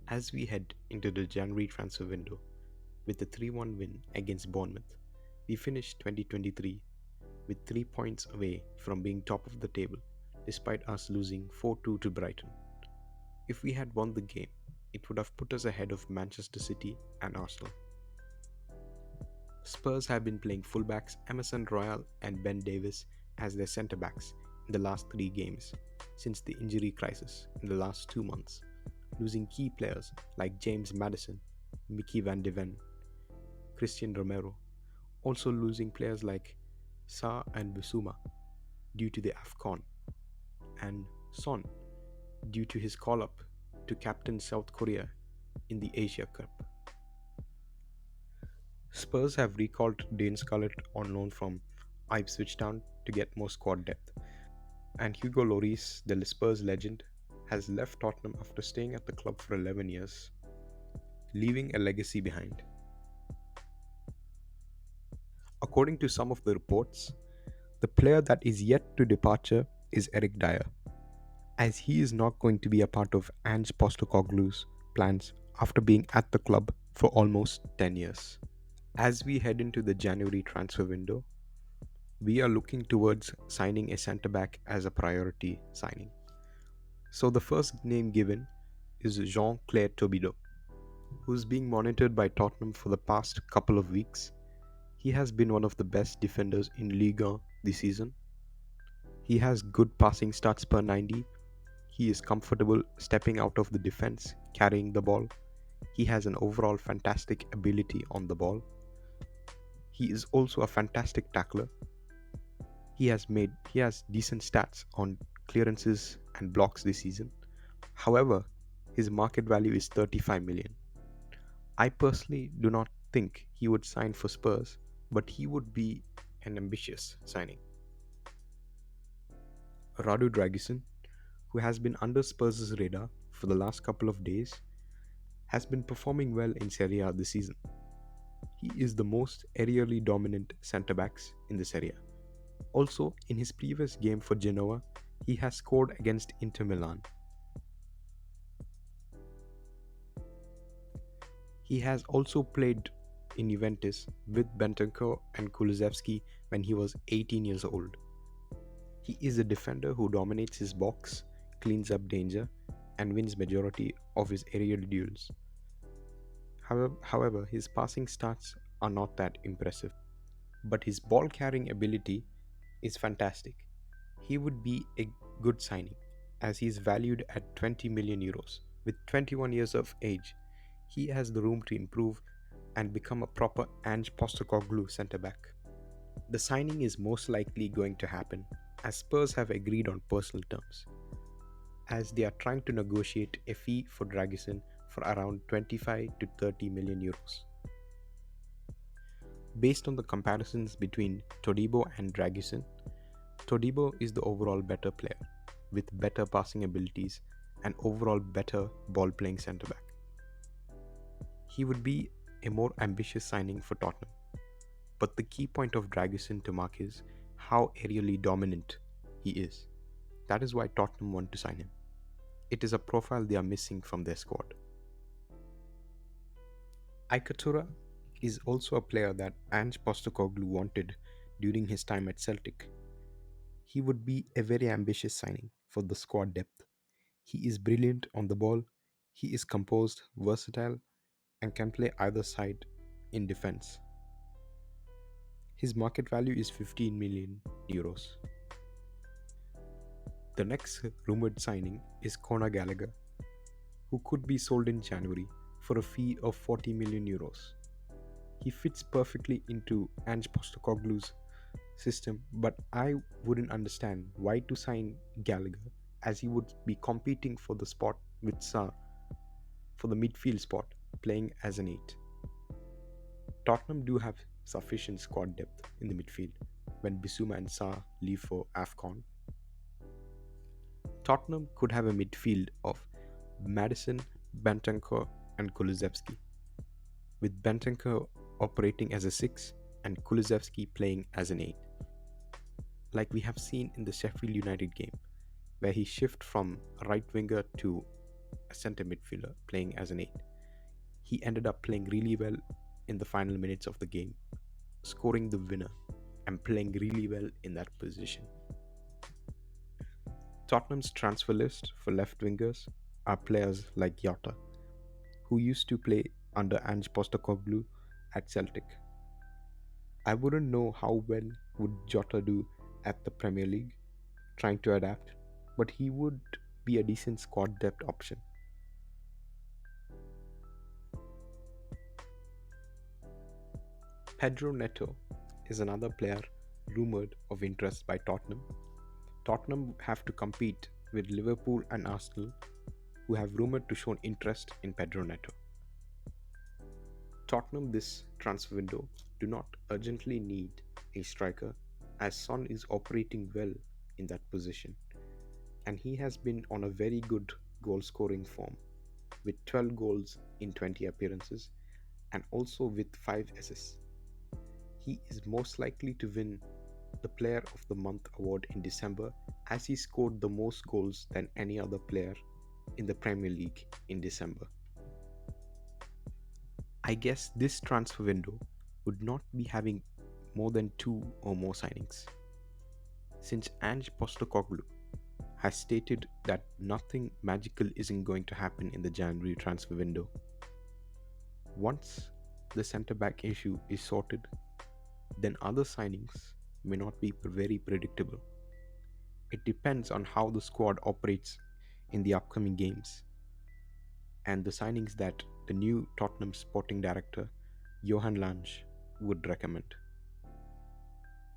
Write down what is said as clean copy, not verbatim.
As we head into the January transfer window with a 3-1 win against Bournemouth, we finished 2023 with 3 points away from being top of the table despite us losing 4-2 to Brighton. If we had won the game, it would have put us ahead of Manchester City and Arsenal. Spurs have been playing fullbacks Emerson Royal and Ben Davies as their centre backs in the last 3 games since the injury crisis in the last 2 months, losing key players like James Maddison, Mickey van de Ven, Christian Romero, also losing players like Sa and Bissouma due to the AFCON, and Son due to his call up to captain South Korea in the Asia Cup. Spurs have recalled Dane Scarlett on loan from Ipswich Town to get more squad depth, and Hugo Lloris, the Spurs legend, has left Tottenham after staying at the club for 11 years, leaving a legacy behind. According to some of the reports, the player that is yet to departure is Eric Dyer, as he is not going to be a part of Ange Postecoglou's plans after being at the club for almost 10 years. As we head into the January transfer window, we are looking towards signing a centre back as a priority signing. So the first name given is Jean-Claire Todibo, who's being monitored by Tottenham for the past couple of weeks. He has been one of the best defenders in Liga this season. He has good passing stats per 90. He is comfortable stepping out of the defense, carrying the ball. He has an overall fantastic ability on the ball. He is also a fantastic tackler. He has decent stats on clearances and blocks this season. However, his market value is 35 million. I personally do not think he would sign for Spurs, but he would be an ambitious signing. Radu Dragusin, who has been under Spurs' radar for the last couple of days, has been performing well in Serie A this season. He is the most aerially dominant centre-backs in the Serie A. Also, in his previous game for Genoa, he has scored against Inter Milan. He has also played in Juventus with Bentancur and Kulusevski when he was 18 years old. He is a defender who dominates his box, cleans up danger, and wins majority of his aerial duels. However, his passing stats are not that impressive, but his ball carrying ability is fantastic. He would be a good signing as he is valued at 20 million euros. With 21 years of age, he has the room to improve and become a proper Ange Postecoglou centre back. The signing is most likely going to happen as Spurs have agreed on personal terms, as they are trying to negotiate a fee for Dragusin for around 25 to 30 million euros. Based on the comparisons between Todibo and Dragusin, Todibo is the overall better player with better passing abilities and overall better ball playing centre back. He would be a more ambitious signing for Tottenham, but the key point of Dragusin to mark is how aerially dominant he is. That is why Tottenham want to sign him. It is a profile they are missing from their squad. Ikatura is also a player that Ange Postecoglou wanted during his time at Celtic. He would be a very ambitious signing for the squad depth. He is brilliant on the ball, he is composed, versatile, and can play either side in defense. His market value is 15 million euros. The next rumored signing is Conor Gallagher, who could be sold in January for a fee of 40 million euros. He fits perfectly into Ange Postecoglou's system, but I wouldn't understand why to sign Gallagher, as he would be competing for the spot with Sarr for the midfield spot, playing as an 8. Tottenham do have sufficient squad depth in the midfield when Bissouma and Sarr leave for AFCON. Tottenham could have a midfield of Maddison, Bentancur, and Kulusevski, with Bentancur operating as a 6 and Kulusevski playing as an 8. Like we have seen in the Sheffield United game, where he shifted from right winger to a centre midfielder playing as an 8. He ended up playing really well in the final minutes of the game, scoring the winner and playing really well in that position. Tottenham's transfer list for left wingers are players like Jota, who used to play under Ange Postecoglou at Celtic. I wouldn't know how well would Jota do at the Premier League, trying to adapt, but he would be a decent squad depth option. Pedro Neto is another player rumoured of interest by Tottenham. Tottenham have to compete with Liverpool and Arsenal, who have rumoured to show interest in Pedro Neto. Tottenham this transfer window do not urgently need a striker, as Son is operating well in that position, and he has been on a very good goal scoring form with 12 goals in 20 appearances and also with 5 assists. He is most likely to win the Player of the Month award in December, as he scored the most goals than any other player in the Premier League in December. I guess this transfer window would not be having more than 2 or more signings, since Ange Postecoglou has stated that nothing magical isn't going to happen in the January transfer window. Once the centre back issue is sorted, then other signings may not be very predictable. It depends on how the squad operates in the upcoming games and the signings that the new Tottenham sporting director Johan Lange would recommend.